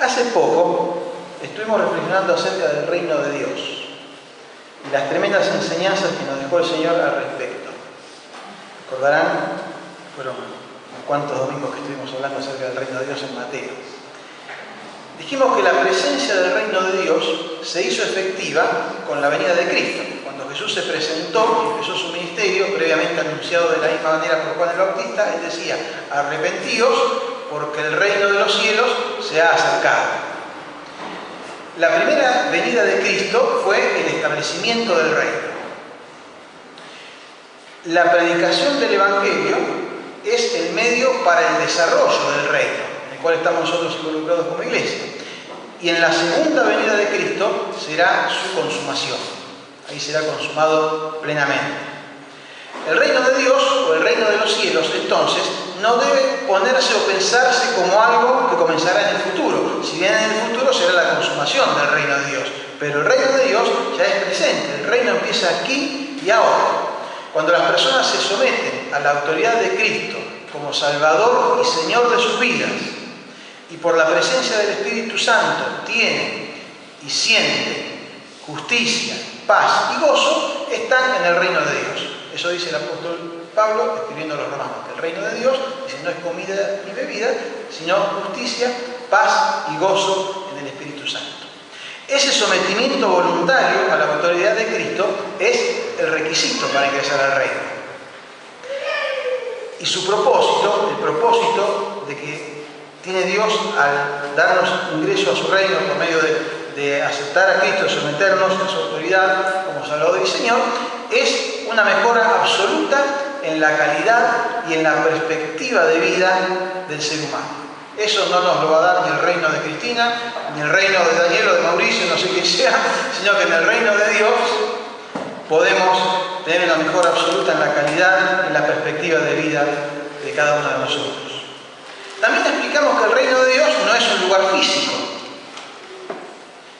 Hace poco estuvimos reflexionando acerca del reino de Dios y las tremendas enseñanzas que nos dejó el Señor al respecto. Recordarán, fueron unos cuantos domingos que estuvimos hablando acerca del reino de Dios en Mateo. Dijimos que la presencia del reino de Dios se hizo efectiva con la venida de Cristo. Cuando Jesús se presentó y empezó su ministerio, previamente anunciado de la misma manera por Juan el Bautista, él decía: arrepentíos porque el reino de los cielos se ha acercado. La primera venida de Cristo fue el establecimiento del reino. La predicación del Evangelio es el medio para el desarrollo del reino, en el cual estamos nosotros involucrados como iglesia. Y en la segunda venida de Cristo será su consumación. Ahí será consumado plenamente. El reino de Dios o el reino de los cielos, entonces, no debe ponerse o pensarse como algo que comenzará en el futuro. Si bien en el futuro será la consumación del reino de Dios, pero el reino de Dios ya es presente. El reino empieza aquí y ahora. Cuando las personas se someten a la autoridad de Cristo como Salvador y Señor de sus vidas, y por la presencia del Espíritu Santo tienen y sienten justicia, paz y gozo, están en el reino de Dios. Eso dice el apóstol Pablo escribiendo a los romanos, que el reino de Dios dice, no es comida ni bebida, sino justicia, paz y gozo en el Espíritu Santo. Ese sometimiento voluntario a la autoridad de Cristo es el requisito para ingresar al reino. Y su propósito, el propósito de que tiene Dios al darnos ingreso a su reino por medio de aceptar a Cristo, someternos a su autoridad como Salvador y Señor, es una mejora absoluta en la calidad y en la perspectiva de vida del ser humano. Eso no nos lo va a dar ni el reino de Cristina, ni el reino de Daniel o de Mauricio, no sé quién sea, sino que en el reino de Dios podemos tener una mejora absoluta en la calidad y en la perspectiva de vida de cada uno de nosotros. También explicamos que el reino de Dios no es un lugar físico,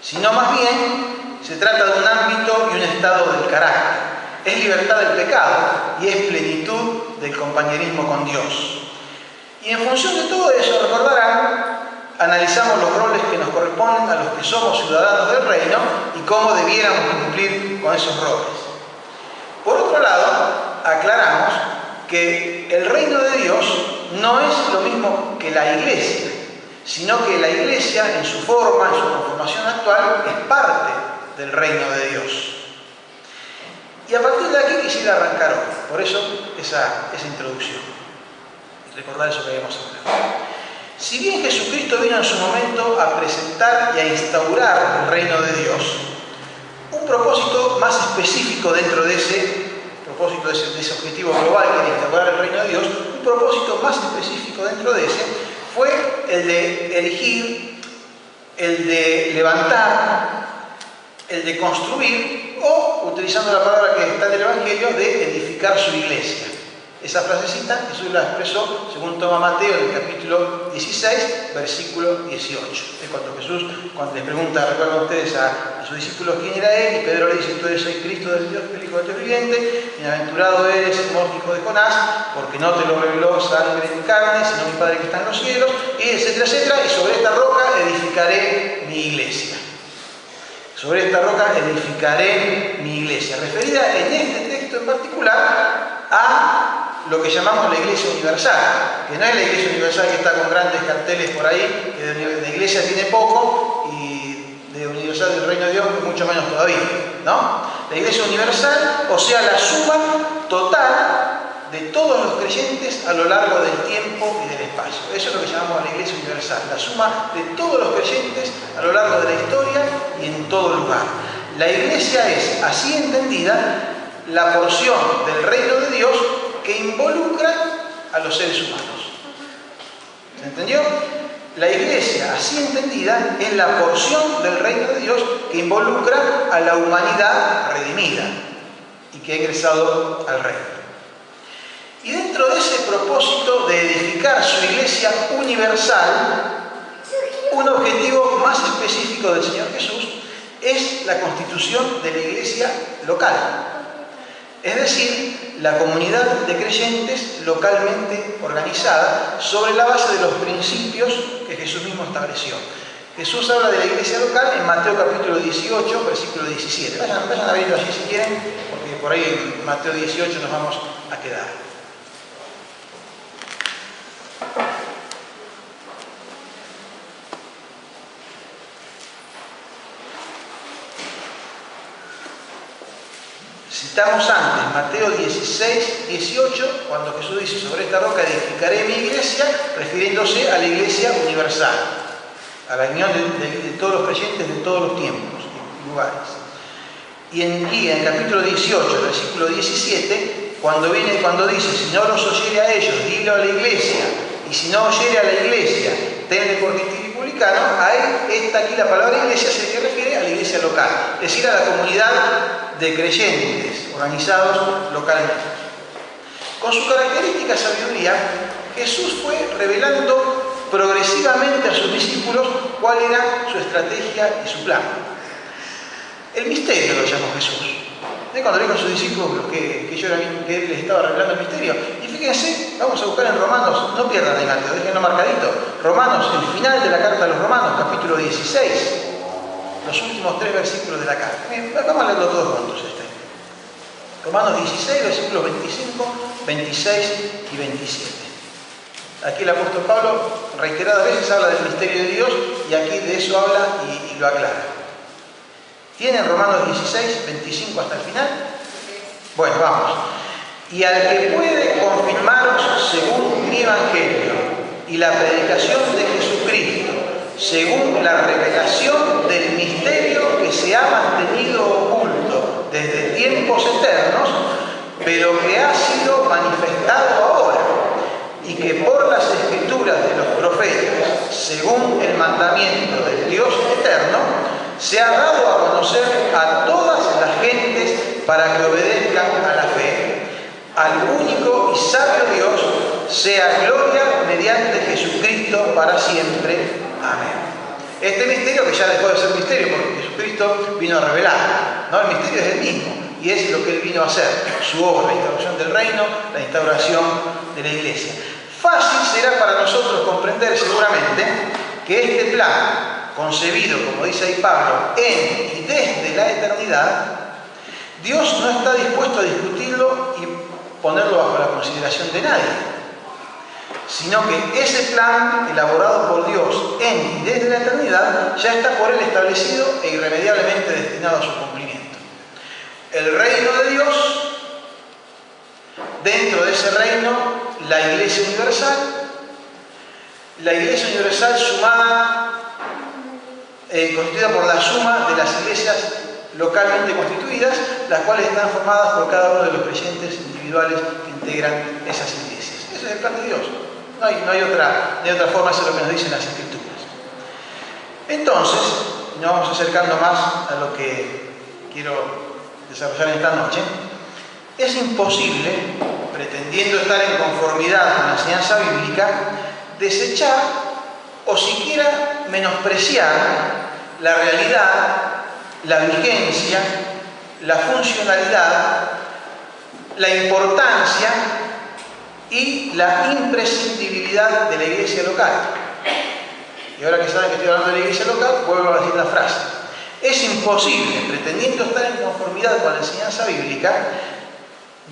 sino más bien se trata de un ámbito y un estado del carácter. Es libertad del pecado y es plenitud del compañerismo con Dios. Y en función de todo eso, recordarán, analizamos los roles que nos corresponden a los que somos ciudadanos del reino y cómo debiéramos cumplir con esos roles. Por otro lado, aclaramos que el reino de Dios no es lo mismo que la iglesia, sino que la iglesia, en su forma, en su conformación actual, es parte del reino de Dios. Y a partir de aquí quisiera arrancar hoy, por eso esa introducción, y recordar eso que habíamos hablado. Si bien Jesucristo vino en su momento a presentar y a instaurar el reino de Dios, un propósito más específico dentro de ese propósito, de ese objetivo global que era instaurar el reino de Dios, un propósito más específico dentro de ese fue el de erigir, el de levantar, el de construir o, utilizando la palabra que está en el Evangelio, de edificar su iglesia. Esa frasecita Jesús la expresó, según toma Mateo, en el capítulo 16, versículo 18. Es cuando Jesús, cuando les pregunta, recuerdan ustedes a sus discípulos quién era él, y Pedro le dice, tú eres el Cristo del Dios, el Hijo del Dios viviente, bienaventurado eres, Simón, hijo de Jonás, porque no te lo reveló sangre ni carne, sino mi Padre que está en los cielos, y etcétera, etcétera, y sobre esta roca edificaré mi iglesia. Sobre esta roca edificaré mi iglesia. Referida en este texto en particular a lo que llamamos la Iglesia Universal, que no es la Iglesia Universal que está con grandes carteles por ahí, que de iglesia tiene poco y de universal del reino de Dios mucho menos todavía, ¿no? La Iglesia Universal, o sea, la suma total de todos los creyentes a lo largo del tiempo y del espacio. Eso es lo que llamamos la Iglesia Universal, la suma de todos los creyentes a lo largo de la historia y en todo lugar. La Iglesia es, así entendida, la porción del reino de Dios que involucra a los seres humanos. ¿Se entendió? La Iglesia, así entendida, es la porción del reino de Dios que involucra a la humanidad redimida y que ha ingresado al reino. Y dentro de ese propósito de edificar su iglesia universal, un objetivo más específico del Señor Jesús es la constitución de la iglesia local. Es decir, la comunidad de creyentes localmente organizada sobre la base de los principios que Jesús mismo estableció. Jesús habla de la iglesia local en Mateo capítulo 18, versículo 17. Vayan a verlo allí si quieren, porque por ahí en Mateo 18 nos vamos a quedar. Citamos antes Mateo 16, 18, cuando Jesús dice: sobre esta roca edificaré mi iglesia, refiriéndose a la iglesia universal, a la unión de todos los creyentes de todos los tiempos y lugares. Y en el capítulo 18, versículo 17, cuando dice: si no los oyere a ellos, dilo a la iglesia, y si no oyere a la iglesia, tenle por gentil y publicano, aquí la palabra iglesia se refiere a la iglesia local, es decir, a la comunidad de creyentes organizados localmente. Con su característica sabiduría, Jesús fue revelando progresivamente a sus discípulos cuál era su estrategia y su plan. El misterio lo llamó Jesús. Cuando dijo a sus discípulos que él les estaba revelando el misterio. Y fíjense, vamos a buscar en Romanos, no pierdan el Mateo, déjenlo marcadito. Romanos, el final de la carta a los Romanos, capítulo 16. Los últimos 3 versículos de la carta. Vamos a leerlo todos juntos Romanos 16, versículos 25, 26 y 27. Aquí el apóstol Pablo reiteradas veces habla del misterio de Dios y aquí de eso habla y lo aclara. ¿Tienen Romanos 16, 25 hasta el final? Bueno, vamos. Y al que puede confirmaros según mi evangelio y la predicación de Jesucristo, según la revelación del misterio que se ha mantenido oculto desde tiempos eternos, pero que ha sido manifestado ahora, y que por las escrituras de los profetas, según el mandamiento del Dios eterno, se ha dado a conocer a todas las gentes para que obedezcan a la fe. Al único y sabio Dios sea gloria mediante Jesucristo para siempre. Amén. Este misterio, que ya dejó de ser misterio porque Jesucristo vino a revelar, ¿no? El misterio es el mismo y es lo que Él vino a hacer, su obra, la instauración del reino, la instauración de la iglesia. Fácil será para nosotros comprender seguramente que este plan, concebido, como dice ahí Pablo, en y desde la eternidad, Dios no está dispuesto a discutirlo y ponerlo bajo la consideración de nadie, sino que ese plan elaborado por Dios en y desde la eternidad ya está por Él establecido e irremediablemente destinado a su cumplimiento. El reino de Dios, dentro de ese reino, la Iglesia Universal sumada, constituida por la suma de las iglesias localmente constituidas, las cuales están formadas por cada uno de los creyentes individuales que integran esas iglesias. Ese es el plan de Dios. No hay otra forma, eso es lo que nos dicen las Escrituras. Entonces, nos vamos acercando más a lo que quiero desarrollar esta noche. Es imposible, pretendiendo estar en conformidad con la enseñanza bíblica, desechar o siquiera menospreciar la realidad, la vigencia, la funcionalidad, la importancia y la imprescindibilidad de la iglesia local. Y ahora que saben que estoy hablando de la iglesia local, vuelvo a decir la frase. Es imposible, pretendiendo estar en conformidad con la enseñanza bíblica,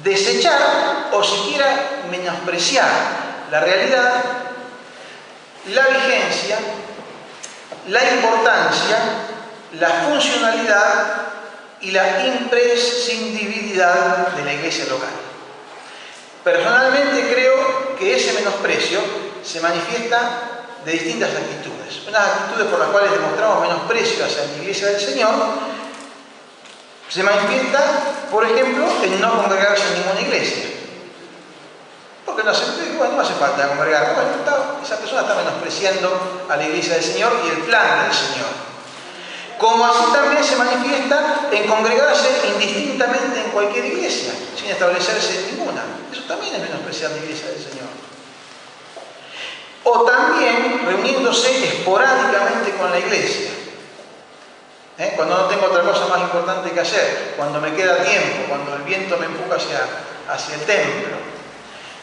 desechar o siquiera menospreciar la realidad, la vigencia, la importancia, la funcionalidad y la imprescindibilidad de la iglesia local. Personalmente creo que ese menosprecio se manifiesta de distintas actitudes. Unas actitudes por las cuales demostramos menosprecio hacia la iglesia del Señor se manifiesta, por ejemplo, en no congregarse en ninguna iglesia. Porque no hace falta congregar. Bueno, esa persona está menospreciando a la iglesia del Señor y el plan del Señor. Como así también se manifiesta en congregarse indistintamente en cualquier iglesia, sin establecerse en ninguna. Eso también es menospreciar la iglesia del Señor. O también reuniéndose esporádicamente con la iglesia. Cuando no tengo otra cosa más importante que hacer, cuando me queda tiempo, cuando el viento me empuja hacia el templo,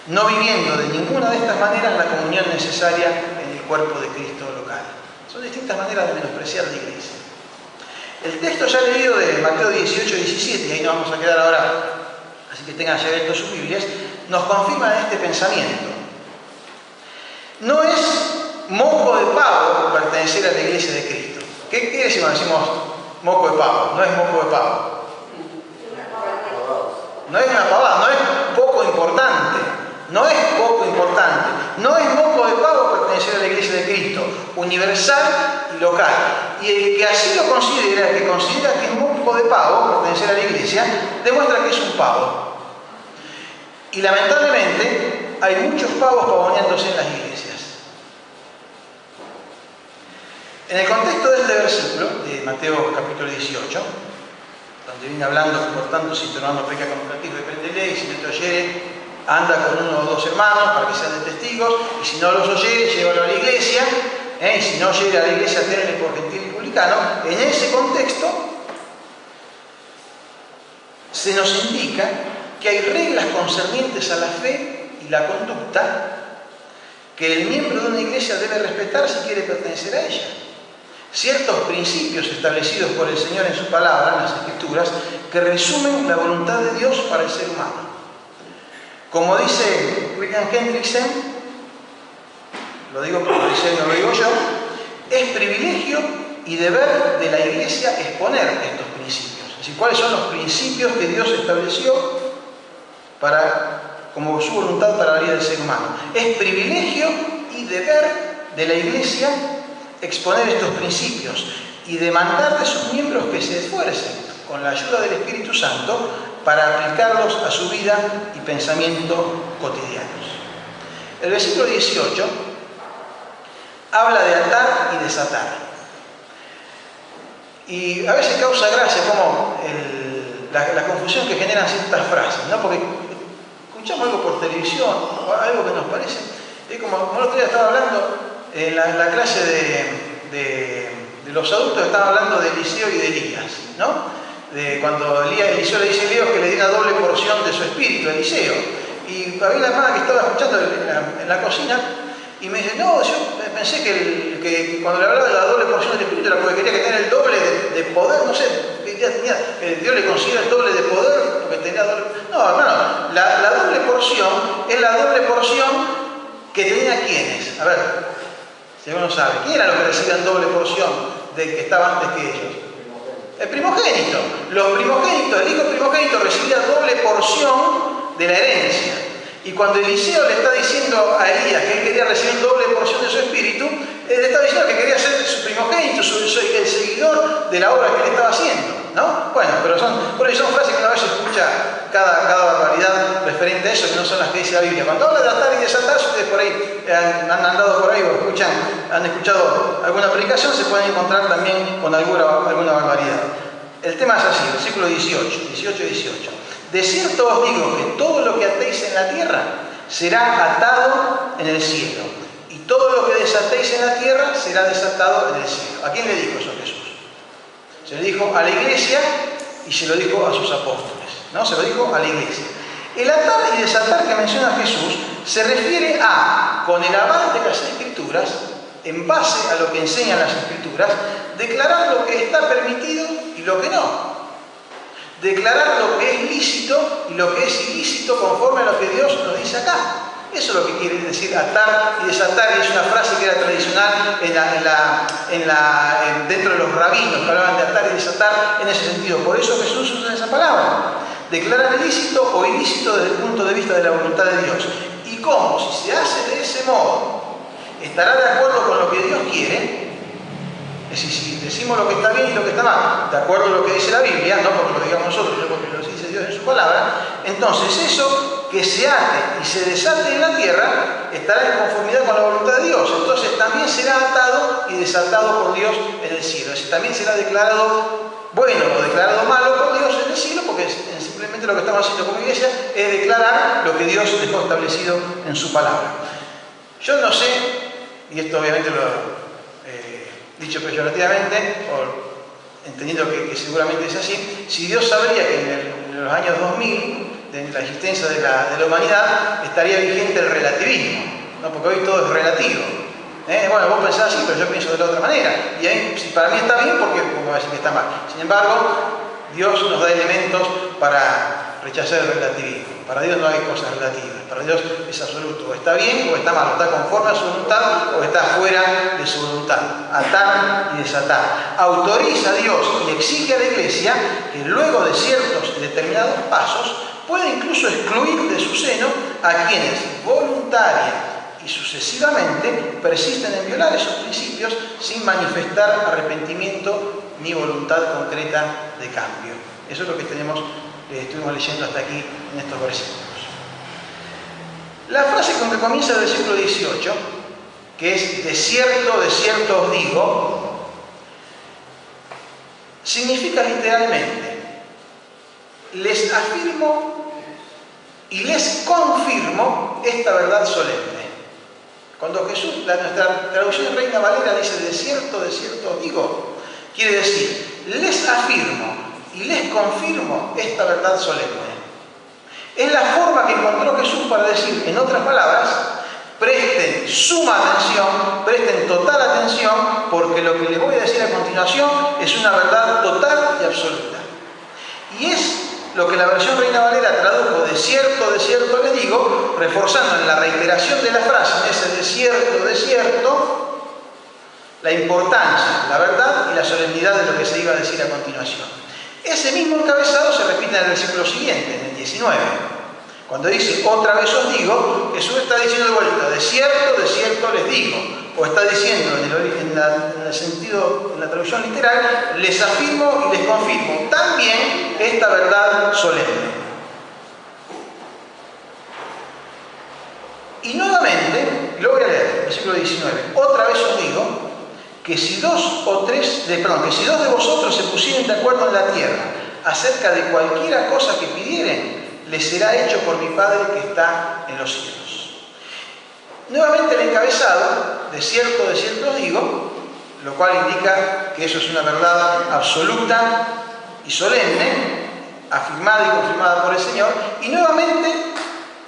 no viviendo de ninguna de estas maneras la comunión necesaria en el cuerpo de Cristo local. Son distintas maneras de menospreciar la iglesia. El texto ya leído de Mateo 18, 17, y ahí nos vamos a quedar ahora, así que tengan ya abiertos sus Biblias, nos confirma este pensamiento. No es moco de pavo pertenecer a la iglesia de Cristo. ¿Qué quiere decir cuando decimos moco de pavo? No es moco de pavo. No es una pavada, no es poco importante. No es poco importante. No es moco de pavo pertenecer a la iglesia de Cristo, universal y local. Y el que así lo considera, el que considera que es moco de pavo pertenecer a la iglesia, demuestra que es un pavo. Y lamentablemente hay muchos pavos pavoneándose en las iglesias. En el contexto de este versículo, de Mateo capítulo 18, donde viene hablando, por tanto, si tu hermano peca contra ti, repréndele, y si no te oyere, anda con uno o dos hermanos para que sean de testigos, y si no los oyere, llévalo a la iglesia, y si no oyere a la iglesia, tenle por gentil y publicano. En ese contexto se nos indica que hay reglas concernientes a la fe y la conducta que el miembro de una iglesia debe respetar si quiere pertenecer a ella. Ciertos principios establecidos por el Señor en su palabra, en las Escrituras, que resumen la voluntad de Dios para el ser humano. Como dice William Hendrickson, lo digo porque lo dice él, no lo digo yo, es privilegio y deber de la iglesia exponer estos principios. Es decir, cuáles son los principios que Dios estableció como su voluntad para la vida del ser humano. Es privilegio y deber de la iglesia exponer estos principios y demandar de sus miembros que se esfuercen con la ayuda del Espíritu Santo para aplicarlos a su vida y pensamiento cotidianos. El versículo 18 habla de atar y desatar. Y a veces causa gracia como la confusión que generan ciertas frases, ¿no? Porque escuchamos algo por televisión, algo que nos parece, como el otro día estaba hablando en la clase de los adultos, estaba hablando de Eliseo y de Elías, ¿no? Cuando Eliseo le dice a Dios que le diera doble porción de su espíritu a Eliseo. Y había una hermana que estaba escuchando en la cocina y me dice, no, yo pensé que cuando le hablaba de la doble porción del espíritu era porque quería que tenga el doble de poder, no sé, que Dios le considera el doble de poder porque tenía doble. No, hermano, la doble porción es la doble porción que tenía quienes. A ver, si alguno sabe, ¿quién eran los que recibían doble porción del que estaba antes que ellos? El primogénito. Los primogénitos, el hijo primogénito recibía doble porción de la herencia. Y cuando Eliseo le está diciendo a Elías que él quería recibir doble porción de su espíritu, él le está diciendo que quería ser su primogénito, el seguidor de la obra que él estaba haciendo, ¿no? Bueno, pero son frases que una vez se escucha cada barbaridad referente a eso, que no son las que dice la Biblia. Cuando habla de atar y desatar, si ustedes por ahí han andado por ahí o han escuchado alguna predicación, se pueden encontrar también con alguna barbaridad. El tema es así, versículo 18. De cierto os digo que todo lo que atéis en la tierra será atado en el cielo, y todo lo que desatéis en la tierra será desatado en el cielo. ¿A quién le dijo eso Jesús? Se lo dijo a la iglesia y se lo dijo a sus apóstoles, ¿no? Se lo dijo a la iglesia. El atar y desatar que menciona Jesús se refiere a, con el aval de las Escrituras, en base a lo que enseñan las Escrituras, declarar lo que está permitido y lo que no. Declarar lo que es lícito y lo que es ilícito conforme a lo que Dios nos dice acá. Eso es lo que quiere decir atar y desatar, y es una frase que era tradicional dentro de los rabinos, que hablaban de atar y desatar en ese sentido. Por eso Jesús usa esa palabra. Declarar lícito o ilícito desde el punto de vista de la voluntad de Dios. Y cómo, si se hace de ese modo, estará de acuerdo con lo que Dios quiere. Es decir, si decimos lo que está bien y lo que está mal, de acuerdo a lo que dice la Biblia, no porque lo digamos nosotros, sino porque lo dice Dios en su palabra, entonces eso que se ate y se desate en la tierra estará en conformidad con la voluntad de Dios. Entonces también será atado y desatado por Dios en el cielo. Es decir, también será declarado bueno o declarado malo por Dios en el cielo, porque simplemente lo que estamos haciendo como iglesia es declarar lo que Dios dejó establecido en su palabra. Yo no sé, y esto obviamente lo dicho peyorativamente, o entendiendo que seguramente es así, si Dios sabría que en los años 2000, de la existencia de la humanidad, estaría vigente el relativismo, ¿no? Porque hoy todo es relativo. Bueno, vos pensás así, pero yo pienso de la otra manera. Y ahí, si para mí está bien, ¿por qué me va a decir que está mal? Sin embargo, Dios nos da elementos para rechazar el relativismo. Para Dios no hay cosas relativas. Para Dios es absoluto. O está bien o está mal. O está conforme a su voluntad o está fuera de su voluntad. Atar y desatar. Autoriza a Dios y exige a la Iglesia que luego de ciertos y determinados pasos puede incluso excluir de su seno a quienes voluntaria y sucesivamente persisten en violar esos principios sin manifestar arrepentimiento ni voluntad concreta de cambio. Eso es lo que estuvimos leyendo hasta aquí en estos versículos. La frase con que comienza el versículo 18, que es de cierto os digo, significa literalmente les afirmo y les confirmo esta verdad solemne. Cuando Jesús, nuestra traducción Reina Valera dice de cierto os digo, quiere decir, les afirmo y les confirmo esta verdad solemne. Es la forma que encontró Jesús para decir, en otras palabras, presten suma atención, presten total atención, porque lo que les voy a decir a continuación es una verdad total y absoluta. Y es lo que la versión Reina Valera tradujo de cierto les digo, reforzando en la reiteración de la frase, en ese de cierto, la importancia, la verdad y la solemnidad de lo que se iba a decir a continuación. Ese mismo encabezado se repite en el versículo siguiente, en el 19. Cuando dice, otra vez os digo, Jesús está diciendo de vuelta, de cierto les digo. O está diciendo, en el sentido, en la traducción literal, les afirmo y les confirmo también esta verdad solemne. Y nuevamente, lo voy a leer, versículo 19. Otra vez os digo que si dos de vosotros se pusieren de acuerdo en la tierra acerca de cualquiera cosa que pidieren, les será hecho por mi Padre que está en los cielos. Nuevamente el encabezado, de cierto os digo, lo cual indica que eso es una verdad absoluta y solemne, afirmada y confirmada por el Señor, y nuevamente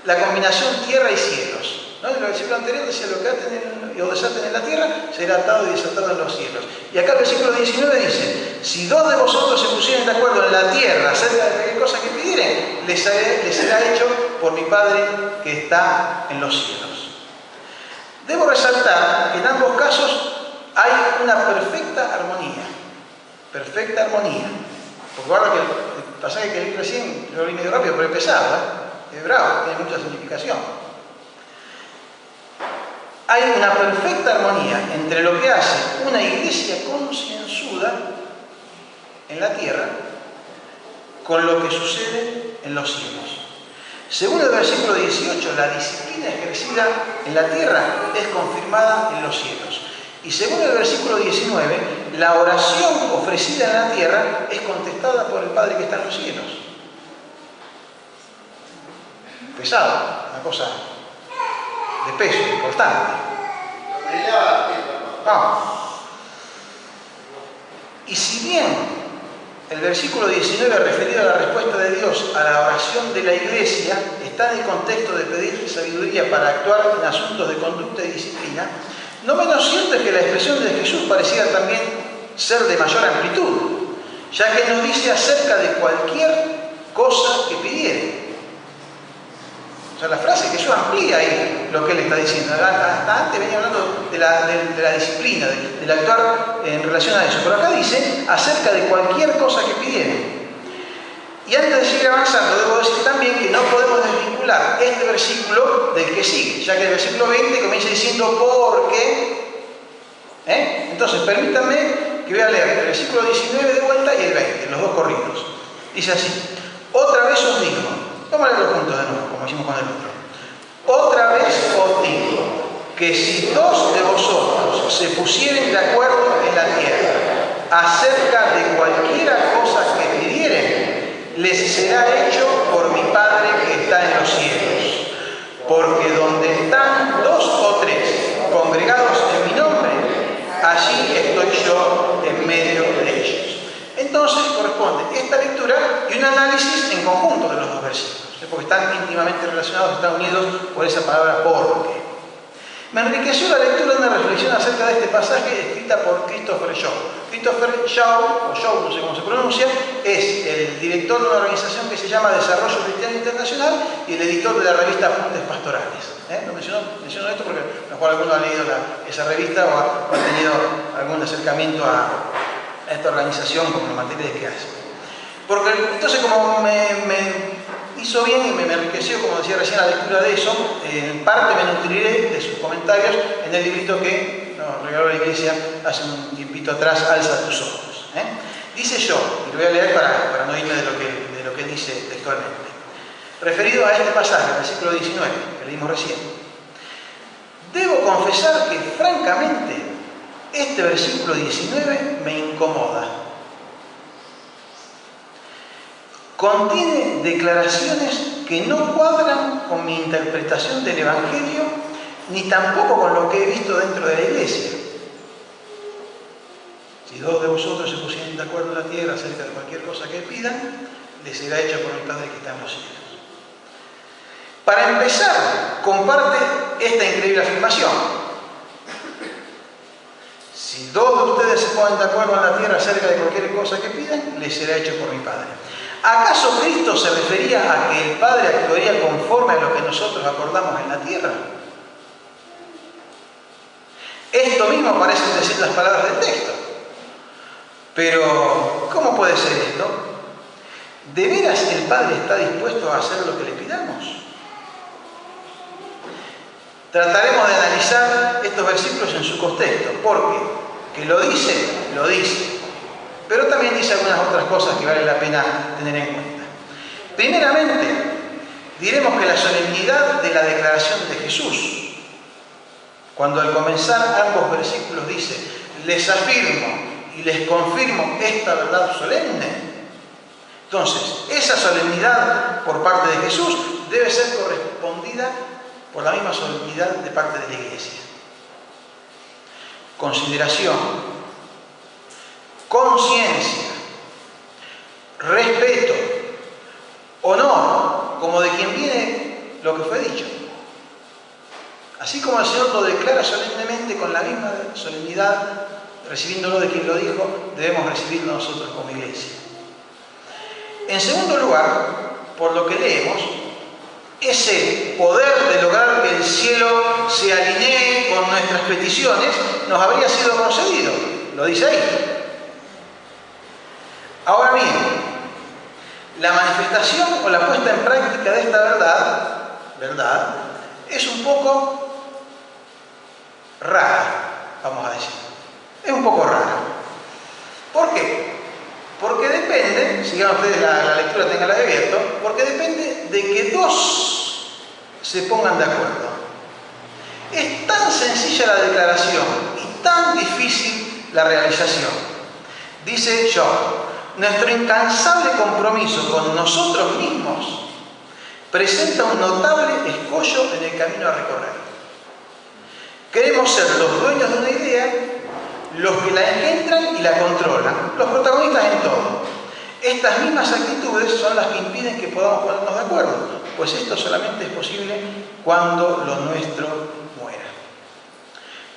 la combinación tierra y cielos. ¿No? En el versículo anterior decía, lo que aten o desaten en la tierra será atado y desatado en los cielos. Y acá el versículo 19 dice, si dos de vosotros se pusieren de acuerdo en la tierra acerca de cualquier cosa que pidieren, les será hecho por mi Padre que está en los cielos. Debo resaltar que en ambos casos hay una perfecta armonía. Perfecta armonía. Porque guarda que el pasaje que leí recién, lo leí medio rápido, pero es pesado, es bravo, tiene mucha significación. Hay una perfecta armonía entre lo que hace una iglesia concienzuda en la tierra con lo que sucede en los cielos. Según el versículo 18, la disciplina ejercida en la tierra es confirmada en los cielos. Y según el versículo 19, la oración ofrecida en la tierra es contestada por el Padre que está en los cielos. Pesado, una cosa de peso, importante. Vamos. Y si bien el versículo 19 referido a la respuesta de Dios a la oración de la iglesia está en el contexto de pedir sabiduría para actuar en asuntos de conducta y disciplina, no menos cierto es que la expresión de Jesús pareciera también ser de mayor amplitud, ya que nos dice acerca de cualquier cosa que pidiere. O sea, la frase que Jesús amplía ahí lo que él está diciendo. Hasta antes venía hablando de la disciplina, del actuar en relación a eso. Pero acá dice acerca de cualquier cosa que pidieren. Y antes de seguir avanzando, debo decir también que no podemos desvincular este versículo del que sigue, ya que el versículo 20 comienza diciendo porque. Entonces, permítanme que voy a leer el versículo 19 de vuelta y el 20, los dos corridos. Dice así: otra vez os digo, vamos a leerlo juntos de nuevo, como hicimos con el otro. Otra vez os digo que si dos de vosotros se pusieren de acuerdo en la tierra acerca de cualquiera cosa que pidieren, les será hecho por mi Padre que está en los cielos. Porque donde están dos o tres congregados en mi nombre, allí estoy yo en medio de ellos. Entonces corresponde esta lectura y un análisis en conjunto de los dos versículos, porque están íntimamente relacionados, están unidos por esa palabra porque. Me enriqueció la lectura de una reflexión acerca de este pasaje escrita por Christopher Shaw. Christopher Shaw, o Shaw, no sé cómo se pronuncia, es el director de una organización que se llama Desarrollo Cristiano Internacional y el editor de la revista Apuntes Pastorales. Lo menciono esto porque a lo mejor alguno ha leído esa revista o ha tenido algún acercamiento a esta organización con la materia de que hace. Porque entonces, como me hizo bien y me enriqueció, como decía recién, la lectura de eso, en parte me nutriré de sus comentarios en el librito que nos regaló la iglesia hace un tiempito atrás, Alza tus ojos. Dice yo, y lo voy a leer para no irme de lo que dice textualmente. Referido a este pasaje, el versículo 19, que leímos recién. Debo confesar que, francamente, este versículo 19 me incomoda. Contiene declaraciones que no cuadran con mi interpretación del Evangelio, ni tampoco con lo que he visto dentro de la iglesia. Si dos de vosotros se pusieren de acuerdo en la tierra acerca de cualquier cosa que pidan, les será hecho por mi Padre que está en los cielos. Para empezar, comparte esta increíble afirmación. Si dos de ustedes se ponen de acuerdo en la tierra acerca de cualquier cosa que pidan, les será hecho por mi Padre. ¿Acaso Cristo se refería a que el Padre actuaría conforme a lo que nosotros acordamos en la tierra? Esto mismo parecen decir las palabras del texto. Pero, ¿cómo puede ser esto? ¿De veras el Padre está dispuesto a hacer lo que le pidamos? Trataremos de analizar estos versículos en su contexto, porque que lo dice, pero también dice algunas otras cosas que vale la pena tener en cuenta. Primeramente, diremos que la solemnidad de la declaración de Jesús, cuando al comenzar ambos versículos dice, les afirmo y les confirmo esta verdad solemne, entonces, esa solemnidad por parte de Jesús debe ser correspondida por la misma solemnidad de parte de la Iglesia. Consideración, conciencia, respeto, honor, como de quien viene lo que fue dicho. Así como el Señor lo declara solemnemente con la misma solemnidad, recibiéndolo de quien lo dijo, debemos recibirlo nosotros como Iglesia. En segundo lugar, por lo que leemos, ese poder de lograr que el cielo se alinee con nuestras peticiones nos habría sido concedido. Lo dice ahí. Ahora bien, la manifestación o la puesta en práctica de esta verdad, es un poco rara, vamos a decir. Es un poco rara. ¿Por qué? Porque depende, sigan ustedes la lectura, tenganla abierto, porque depende de que dos se pongan de acuerdo. Es tan sencilla la declaración y tan difícil la realización. Dice Shaw, nuestro incansable compromiso con nosotros mismos presenta un notable escollo en el camino a recorrer. Queremos ser los dueños de una idea, los que la engendran y la controlan, los protagonistas en todo. Estas mismas actitudes son las que impiden que podamos ponernos de acuerdo, pues esto solamente es posible cuando lo nuestro muera.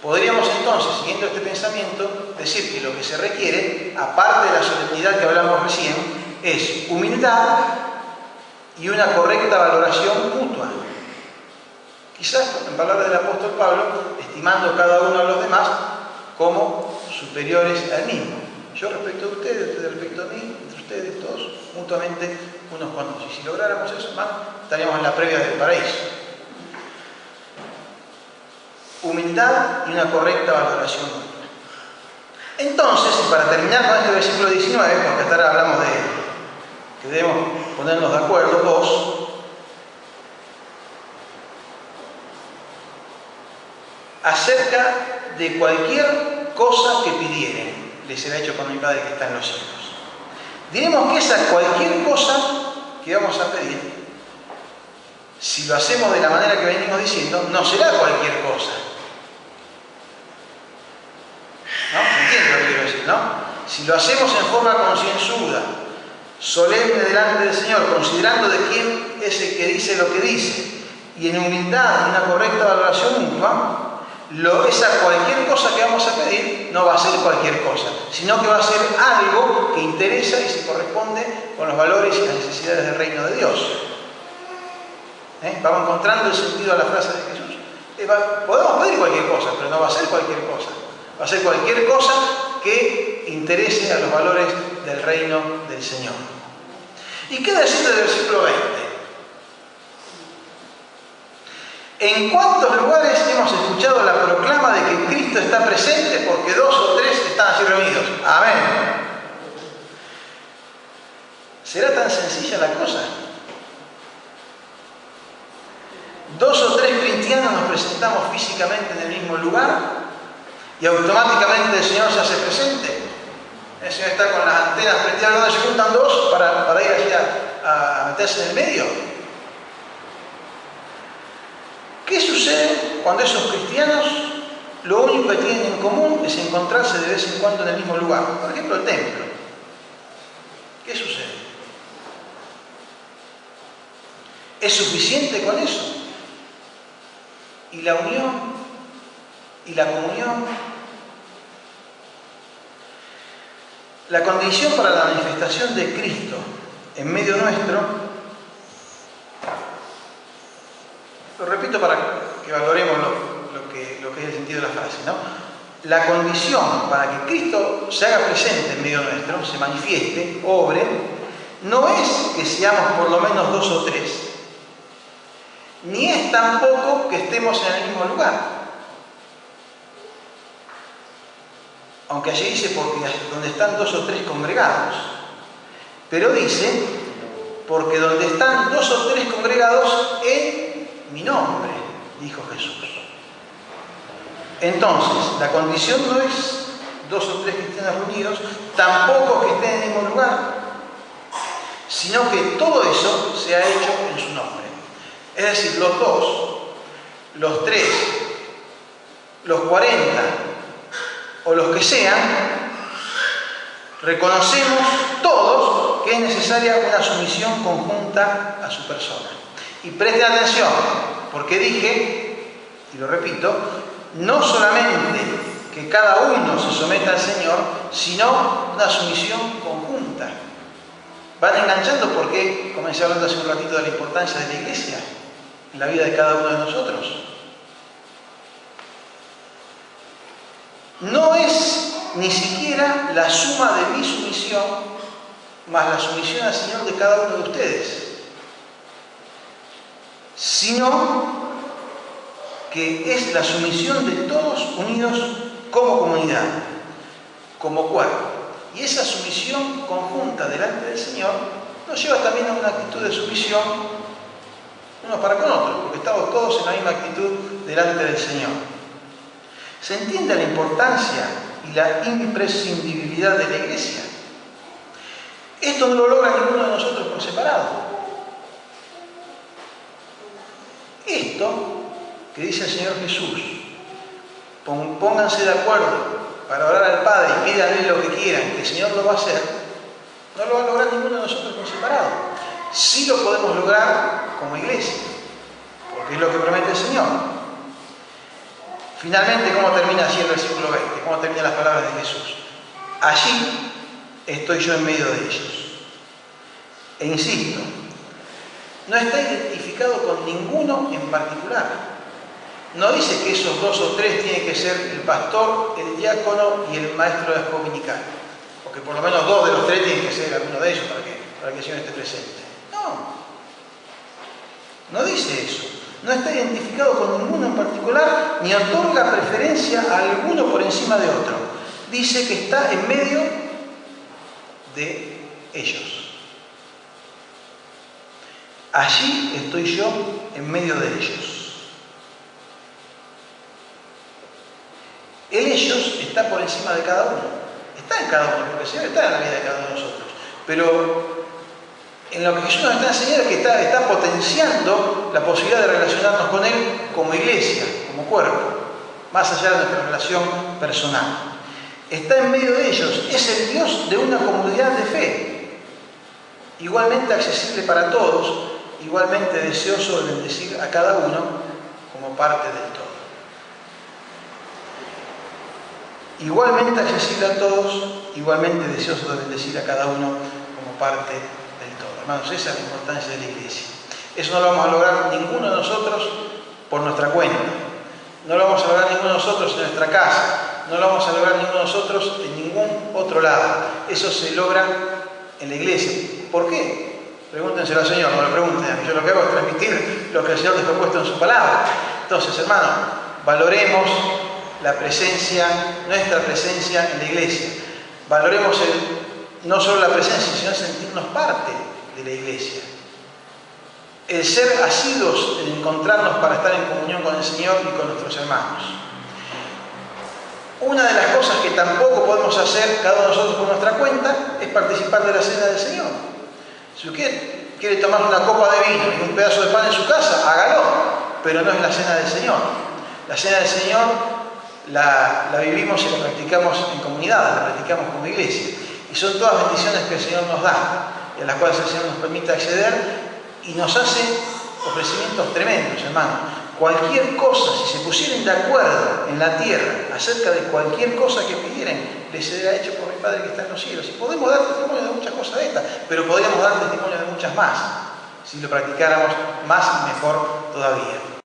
Podríamos entonces, siguiendo este pensamiento, decir que lo que se requiere, aparte de la solemnidad que hablamos recién, es humildad y una correcta valoración mutua. Quizás, en palabras del apóstol Pablo, estimando cada uno a los demás como superiores al mismo. Yo respecto a ustedes, ustedes respecto a mí, entre ustedes todos, mutuamente unos con otros. Y si lográramos eso, más, estaríamos en la previa del paraíso. Humildad y una correcta valoración mutua. Entonces, para terminar con este versículo 19, porque hasta ahora hablamos de que debemos ponernos de acuerdo, dos, acerca de cualquier cosa que pidieren, les será hecho por mi Padre que está en los cielos. Diremos que esa cualquier cosa que vamos a pedir, si lo hacemos de la manera que venimos diciendo, no será cualquier cosa. ¿No? ¿Se entiende lo que quiero decir, no? Si lo hacemos en forma concienzuda, solemne delante del Señor, considerando de quién es el que dice lo que dice, y en humildad y una correcta valoración mutua, esa cualquier cosa que vamos a pedir no va a ser cualquier cosa, sino que va a ser algo que interesa y se corresponde con los valores y las necesidades del reino de Dios. Vamos encontrando el sentido a la frase de Jesús. Podemos pedir cualquier cosa, pero no va a ser cualquier cosa. Va a ser cualquier cosa que interese a los valores del reino del Señor. ¿Y qué decir del versículo 20? ¿En cuántos lugares hemos escuchado la proclama de que Cristo está presente porque 2 o 3 están así reunidos? Amén. ¿Será tan sencilla la cosa? 2 o 3 cristianos nos presentamos físicamente en el mismo lugar y automáticamente el Señor se hace presente. El Señor está con las antenas prendidas, donde se juntan 2 para ir allí a meterse en el medio. ¿Qué sucede cuando esos cristianos lo único que tienen en común es encontrarse de vez en cuando en el mismo lugar? Por ejemplo, el templo. ¿Qué sucede? ¿Es suficiente con eso? ¿Y la unión? ¿Y la comunión? La condición para la manifestación de Cristo en medio nuestro, lo repito para que valoremos lo que es el sentido de la frase, ¿no? La condición para que Cristo se haga presente en medio nuestro, se manifieste, obre, no es que seamos por lo menos 2 o 3, ni es tampoco que estemos en el mismo lugar. Aunque allí dice porque donde están 2 o 3 congregados, pero dice porque donde están 2 o 3 congregados en mi nombre, dijo Jesús. Entonces, la condición no es 2 o 3 cristianos reunidos, tampoco que estén en el mismo lugar, sino que todo eso se ha hecho en su nombre. Es decir, los 2, los 3, los 40 o los que sean, reconocemos todos que es necesaria una sumisión conjunta a su persona. Y presten atención, porque dije, y lo repito, no solamente que cada uno se someta al Señor, sino una sumisión conjunta. Van enganchando porque comencé hablando hace un ratito de la importancia de la iglesia en la vida de cada uno de nosotros. No es ni siquiera la suma de mi sumisión más la sumisión al Señor de cada uno de ustedes, sino que es la sumisión de todos unidos como comunidad, como cuerpo. Y esa sumisión conjunta delante del Señor nos lleva también a una actitud de sumisión unos para con otros, porque estamos todos en la misma actitud delante del Señor. ¿Se entiende la importancia y la imprescindibilidad de la iglesia? Esto no lo logra ninguno de nosotros por separado. Esto que dice el Señor Jesús, pónganse de acuerdo para orar al Padre y pídanle lo que quieran, que el Señor lo va a hacer, no lo va a lograr ninguno de nosotros por separado. Sí lo podemos lograr como iglesia, porque es lo que promete el Señor. Finalmente, ¿cómo termina así el versículo 20? ¿Cómo terminan las palabras de Jesús? Allí estoy yo en medio de ellos. E insisto, no está identificado con ninguno en particular. No dice que esos 2 o 3 tienen que ser el pastor, el diácono y el maestro de la escuela dominical. Porque por lo menos 2 de los 3 tienen que ser alguno de ellos para que el Señor esté presente. No dice eso. No está identificado con ninguno en particular, ni otorga preferencia a alguno por encima de otro. Dice que está en medio de ellos. Allí estoy yo en medio de ellos. El ellos está por encima de cada uno. Está en cada uno, porque el Señor está en la vida de cada uno de nosotros. Pero en lo que Jesús nos está enseñando es que está potenciando la posibilidad de relacionarnos con Él como iglesia, como cuerpo, más allá de nuestra relación personal. Está en medio de ellos. Es el Dios de una comunidad de fe, igualmente accesible para todos, igualmente deseoso de bendecir a cada uno como parte del todo. igualmente accesible a todos, igualmente deseoso de bendecir a cada uno como parte del todo. Hermanos, esa es la importancia de la iglesia. Eso no lo vamos a lograr ninguno de nosotros por nuestra cuenta. No lo vamos a lograr ninguno de nosotros en nuestra casa. No lo vamos a lograr ninguno de nosotros en ningún otro lado. Eso se logra en la iglesia. ¿Por qué? Pregúntenselo al Señor, no lo pregunten a mí. Yo lo que hago es transmitir lo que el Señor dejó puesto en su palabra. Entonces, hermanos, valoremos la presencia, nuestra presencia en la iglesia. Valoremos no solo la presencia, sino sentirnos parte de la iglesia. El ser asiduos en encontrarnos para estar en comunión con el Señor y con nuestros hermanos. Una de las cosas que tampoco podemos hacer cada uno de nosotros por nuestra cuenta es participar de la cena del Señor. Si usted quiere tomar una copa de vino y un pedazo de pan en su casa, hágalo, pero no es la cena del Señor. La cena del Señor la vivimos y la practicamos en comunidad, la practicamos como iglesia. Y son todas bendiciones que el Señor nos da, y a las cuales el Señor nos permite acceder y nos hace ofrecimientos tremendos, hermano. Cualquier cosa, si se pusieran de acuerdo en la tierra acerca de cualquier cosa que pidieran, les será hecho por mi Padre que está en los cielos. Y podemos dar testimonio de muchas cosas de estas, pero podríamos dar testimonio de muchas más, si lo practicáramos más y mejor todavía.